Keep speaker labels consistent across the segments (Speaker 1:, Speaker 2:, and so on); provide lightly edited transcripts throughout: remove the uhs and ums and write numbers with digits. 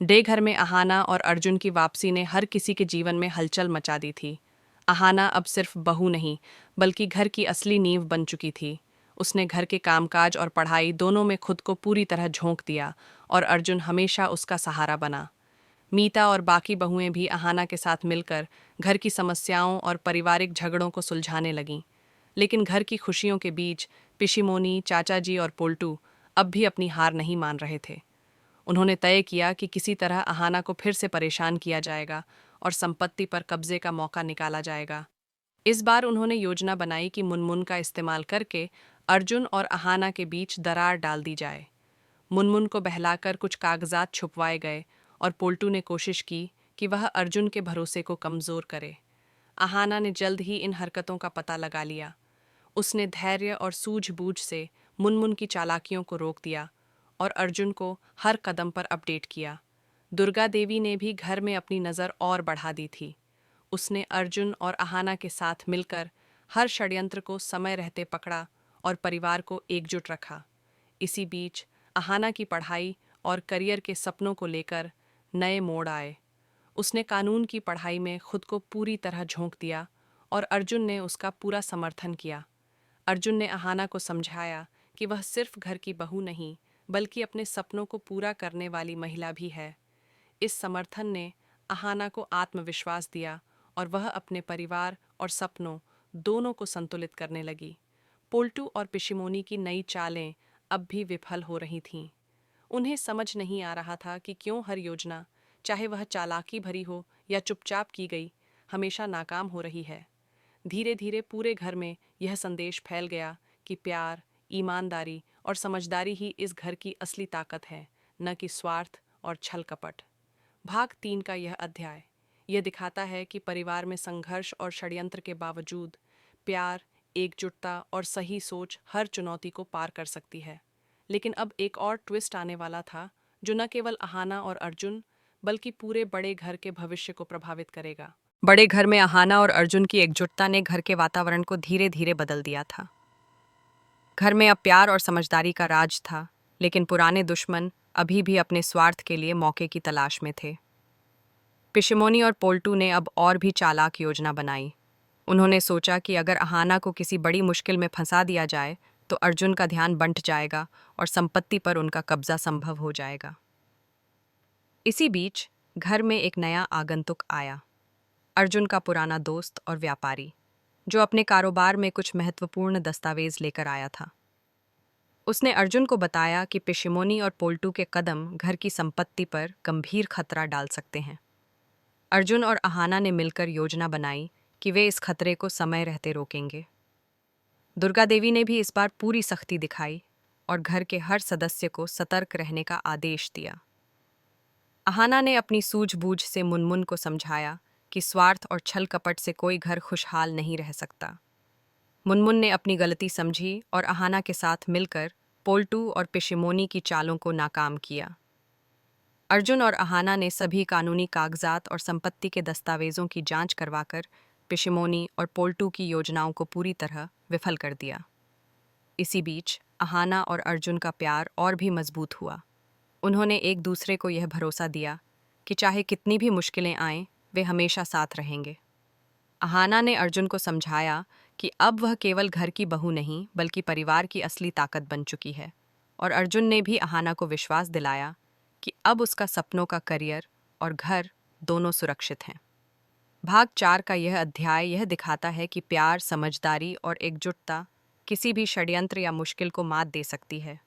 Speaker 1: Day घर में अहाना और अर्जुन की वापसी ने हर किसी के जीवन में हलचल मचा दी थी। अहाना अब सिर्फ बहू नहीं, बल्कि घर की असली नींव बन चुकी थी। उसने घर के कामकाज और पढ़ाई दोनों में खुद को पूरी तरह झोंक दिया और अर्जुन हमेशा उसका सहारा बना। मीता और बाकी बहुएं भी अहाना के साथ मिलकर घर की समस्याओं और पारिवारिक झगड़ों को सुलझाने लगीं। लेकिन घर की खुशियों के बीच पिशिमोनी, चाचा जी और पोल्टू अब भी अपनी हार नहीं मान रहे थे। उन्होंने तय किया कि किसी तरह अहाना को फिर से परेशान किया जाएगा और संपत्ति पर कब्जे का मौका निकाला जाएगा। इस बार उन्होंने योजना बनाई कि मुनमुन का इस्तेमाल करके अर्जुन और अहाना के बीच दरार डाल दी जाए। मुनमुन को बहलाकर कुछ कागजात छुपवाए गए और पोल्टू ने कोशिश की कि वह अर्जुन के भरोसे को कमजोर करे। अहाना ने जल्द ही इन हरकतों का पता लगा लिया। उसने धैर्य और सूझबूझ से मुनमुन की चालाकियों को रोक दिया और अर्जुन को हर कदम पर अपडेट किया। दुर्गा देवी ने भी घर में अपनी नज़र और बढ़ा दी थी। उसने अर्जुन और अहाना के साथ मिलकर हर षड्यंत्र को समय रहते पकड़ा और परिवार को एकजुट रखा। इसी बीच अहाना की पढ़ाई और करियर के सपनों को लेकर नए मोड़ आए। उसने कानून की पढ़ाई में खुद को पूरी तरह झोंक दिया और अर्जुन ने उसका पूरा समर्थन किया। अर्जुन ने अहाना को समझाया कि वह सिर्फ घर की बहू नहीं, बल्कि अपने सपनों को पूरा करने वाली महिला भी है। इस समर्थन ने अहाना को आत्मविश्वास दिया और वह अपने परिवार और सपनों दोनों को संतुलित करने लगी। पोल्टू और पिशिमोनी की नई चालें अब भी विफल हो रही थीं। उन्हें समझ नहीं आ रहा था कि क्यों हर योजना, चाहे वह चालाकी भरी हो या चुपचाप की गई, हमेशा नाकाम हो रही है। धीरे धीरे पूरे घर में यह संदेश फैल गया कि प्यार, ईमानदारी और समझदारी ही इस घर की असली ताकत है, न कि स्वार्थ और छल कपट। भाग 3 का यह अध्याय यह दिखाता है कि परिवार में संघर्ष और षड्यंत्र के बावजूद प्यार, एकजुटता और सही सोच हर चुनौती को पार कर सकती है। लेकिन अब एक और ट्विस्ट आने वाला था, जो न केवल अहाना और अर्जुन, बल्कि पूरे बड़े घर के भविष्य को प्रभावित करेगा। बड़े घर में अहाना और अर्जुन की एकजुटता ने घर के वातावरण को धीरे धीरे बदल दिया था। घर में अब प्यार और समझदारी का राज था, लेकिन पुराने दुश्मन अभी भी अपने स्वार्थ के लिए मौके की तलाश में थे। पिशिमोनी और पोल्टू ने अब और भी चालाक योजना बनाई। उन्होंने सोचा कि अगर अहाना को किसी बड़ी मुश्किल में फंसा दिया जाए तो अर्जुन का ध्यान बंट जाएगा और संपत्ति पर उनका कब्जा संभव हो जाएगा। इसी बीच घर में एक नया आगंतुक आया, अर्जुन का पुराना दोस्त और व्यापारी, जो अपने कारोबार में कुछ महत्वपूर्ण दस्तावेज लेकर आया था। उसने अर्जुन को बताया कि पिशिमोनी और पोल्टू के कदम घर की संपत्ति पर गंभीर खतरा डाल सकते हैं। अर्जुन और अहाना ने मिलकर योजना बनाई कि वे इस खतरे को समय रहते रोकेंगे। दुर्गा देवी ने भी इस बार पूरी सख्ती दिखाई और घर के हर सदस्य को सतर्क रहने का आदेश दिया। अहाना ने अपनी सूझबूझ से मुनमुन को समझाया कि स्वार्थ और छल कपट से कोई घर खुशहाल नहीं रह सकता। मुनमुन ने अपनी गलती समझी और अहाना के साथ मिलकर पोल्टू और पिशिमोनी की चालों को नाकाम किया। अर्जुन और अहाना ने सभी कानूनी कागजात और संपत्ति के दस्तावेजों की जांच करवाकर पिशिमोनी और पोल्टू की योजनाओं को पूरी तरह विफल कर दिया। इसी बीच अहाना और अर्जुन का प्यार और भी मजबूत हुआ। उन्होंने एक दूसरे को यह भरोसा दिया कि चाहे कितनी भी मुश्किलें आएं, वे हमेशा साथ रहेंगे। अहाना ने अर्जुन को समझाया कि अब वह केवल घर की बहू नहीं, बल्कि परिवार की असली ताकत बन चुकी है, और अर्जुन ने भी अहाना को विश्वास दिलाया कि अब उसका सपनों का करियर और घर दोनों सुरक्षित हैं। भाग 4 का यह अध्याय यह दिखाता है कि प्यार, समझदारी और एकजुटता किसी भी षड्यंत्र या मुश्किल को मात दे सकती है।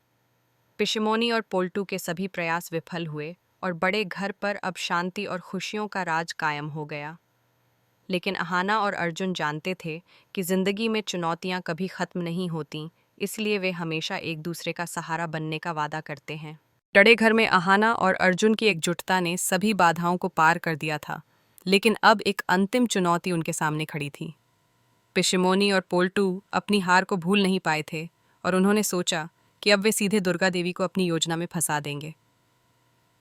Speaker 1: पिशिमोनी और पोल्टू के सभी प्रयास विफल हुए और बड़े घर पर अब शांति और खुशियों का राज कायम हो गया। लेकिन अहाना और अर्जुन जानते थे कि जिंदगी में चुनौतियां कभी खत्म नहीं होती, इसलिए वे हमेशा एक दूसरे का सहारा बनने का वादा करते हैं। बड़े घर में अहाना और अर्जुन की एकजुटता ने सभी बाधाओं को पार कर दिया था, लेकिन अब एक अंतिम चुनौती उनके सामने खड़ी थी। पिशिमोनी और पोल्टू अपनी हार को भूल नहीं पाए थे और उन्होंने सोचा कि अब वे सीधे दुर्गा देवी को अपनी योजना में फंसा देंगे।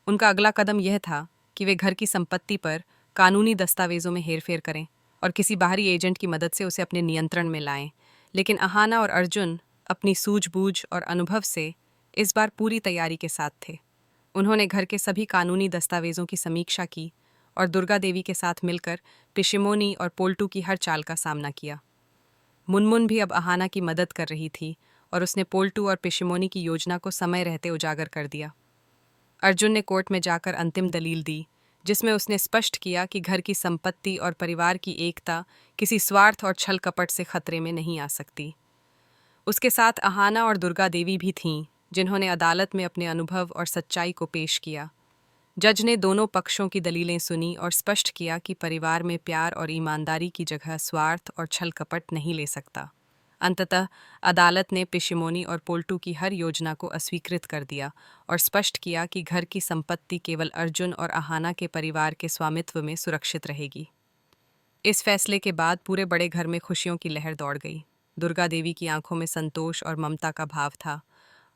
Speaker 1: उनका अगला कदम यह था कि वे घर की संपत्ति पर कानूनी दस्तावेजों में हेरफेर करें और किसी बाहरी एजेंट की मदद से उसे अपने नियंत्रण में लाएं। लेकिन अहाना और अर्जुन अपनी सूझबूझ और अनुभव से इस बार पूरी तैयारी के साथ थे। उन्होंने घर के सभी कानूनी दस्तावेजों की समीक्षा की और दुर्गा देवी के साथ मिलकर पिशिमोनी और पोल्टू की हर चाल का सामना किया। मुनमुन भी अब अहाना की मदद कर रही थी और उसने पोल्टू और पिशिमोनी की योजना को समय रहते उजागर कर दिया। अर्जुन ने कोर्ट में जाकर अंतिम दलील दी, जिसमें उसने स्पष्ट किया कि घर की संपत्ति और परिवार की एकता किसी स्वार्थ और छल कपट से खतरे में नहीं आ सकती। उसके साथ अहाना और दुर्गा देवी भी थीं, जिन्होंने अदालत में अपने अनुभव और सच्चाई को पेश किया। जज ने दोनों पक्षों की दलीलें सुनी और स्पष्ट किया कि परिवार में प्यार और ईमानदारी की जगह स्वार्थ और छल कपट नहीं ले सकता। अंततः अदालत ने पिशिमोनी और पोल्टू की हर योजना को अस्वीकृत कर दिया और स्पष्ट किया कि घर की संपत्ति केवल अर्जुन और अहाना के परिवार के स्वामित्व में सुरक्षित रहेगी। इस फैसले के बाद पूरे बड़े घर में खुशियों की लहर दौड़ गई। दुर्गा देवी की आंखों में संतोष और ममता का भाव था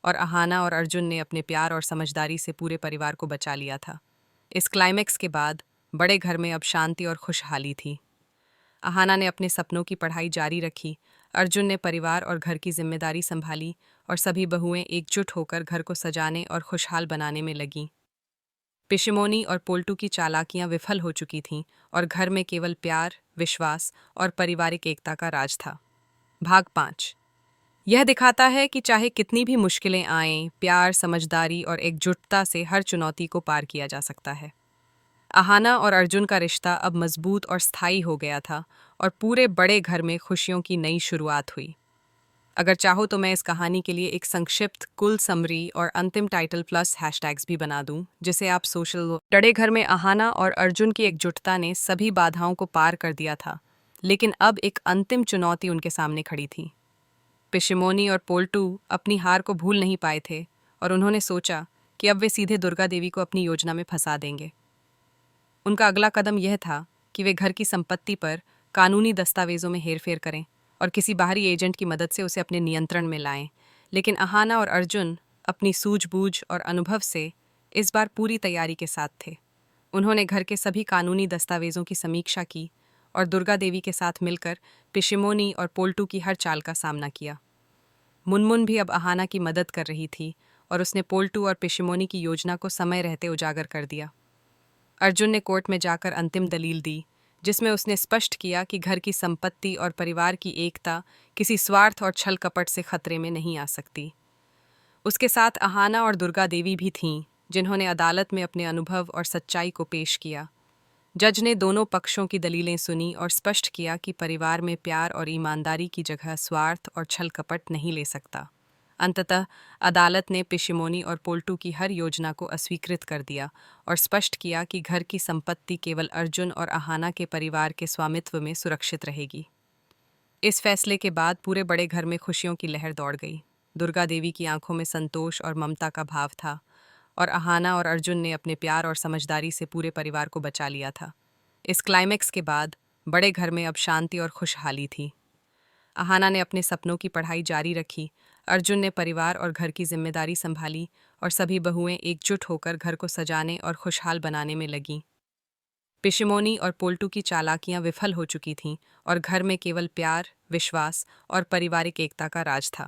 Speaker 1: और अहाना और अर्जुन ने अपने प्यार और समझदारी से पूरे परिवार को बचा लिया था। इस क्लाइमैक्स के बाद बड़े घर में अब शांति और खुशहाली थी। अहाना ने अपने सपनों की पढ़ाई जारी रखी, अर्जुन ने परिवार और घर की जिम्मेदारी संभाली और सभी बहुएं एकजुट होकर घर को सजाने और खुशहाल बनाने में लगीं। पिशिमोनी और पोल्टू की चालाकियां विफल हो चुकी थीं और घर में केवल प्यार, विश्वास और पारिवारिक एकता का राज था। भाग 5 यह दिखाता है कि चाहे कितनी भी मुश्किलें आएं, प्यार, समझदारी और एकजुटता से हर चुनौती को पार किया जा सकता है। अहाना और अर्जुन का रिश्ता अब मजबूत और स्थायी हो गया था और पूरे बड़े घर में खुशियों की नई शुरुआत हुई। अगर चाहो तो मैं इस कहानी के लिए एक संक्षिप्त कुल समरी और अंतिम टाइटल प्लस हैशटैग्स भी बना दूं, जिसे आप सोशल। बड़े घर में अहाना और अर्जुन की एकजुटता ने सभी बाधाओं को पार कर दिया था, लेकिन अब एक अंतिम चुनौती उनके सामने खड़ी थी। पिशिमोनी और पोल्टू अपनी हार को भूल नहीं पाए थे और उन्होंने सोचा कि अब वे सीधे दुर्गा देवी को अपनी योजना में फंसा देंगे। उनका अगला कदम यह था कि वे घर की संपत्ति पर कानूनी दस्तावेजों में हेरफेर करें और किसी बाहरी एजेंट की मदद से उसे अपने नियंत्रण में लाएं। लेकिन अहाना और अर्जुन अपनी सूझबूझ और अनुभव से इस बार पूरी तैयारी के साथ थे। उन्होंने घर के सभी कानूनी दस्तावेजों की समीक्षा की और दुर्गा देवी के साथ मिलकर पिशिमोनी और पोल्टू की हर चाल का सामना किया। मुनमुन भी अब अहाना की मदद कर रही थी और उसने पोल्टू और पिशिमोनी की योजना को समय रहते उजागर कर दिया। अर्जुन ने कोर्ट में जाकर अंतिम दलील दी, जिसमें उसने स्पष्ट किया कि घर की संपत्ति और परिवार की एकता किसी स्वार्थ और छल कपट से खतरे में नहीं आ सकती। उसके साथ अहाना और दुर्गा देवी भी थीं, जिन्होंने अदालत में अपने अनुभव और सच्चाई को पेश किया। जज ने दोनों पक्षों की दलीलें सुनी और स्पष्ट किया कि परिवार में प्यार और ईमानदारी की जगह स्वार्थ और छल कपट नहीं ले सकता। अंततः अदालत ने पिशिमोनी और पोल्टू की हर योजना को अस्वीकृत कर दिया और स्पष्ट किया कि घर की संपत्ति केवल अर्जुन और अहाना के परिवार के स्वामित्व में सुरक्षित रहेगी। इस फैसले के बाद पूरे बड़े घर में खुशियों की लहर दौड़ गई। दुर्गा देवी की आंखों में संतोष और ममता का भाव था और अहाना और अर्जुन ने अपने प्यार और समझदारी से पूरे परिवार को बचा लिया था। इस क्लाइमैक्स के बाद बड़े घर में अब शांति और खुशहाली थी। अहाना ने अपने सपनों की पढ़ाई जारी रखी, अर्जुन ने परिवार और घर की जिम्मेदारी संभाली और सभी बहुएं एकजुट होकर घर को सजाने और खुशहाल बनाने में लगीं। पिशिमोनी और पोल्टू की चालाकियां विफल हो चुकी थीं और घर में केवल प्यार, विश्वास और पारिवारिक एकता का राज था।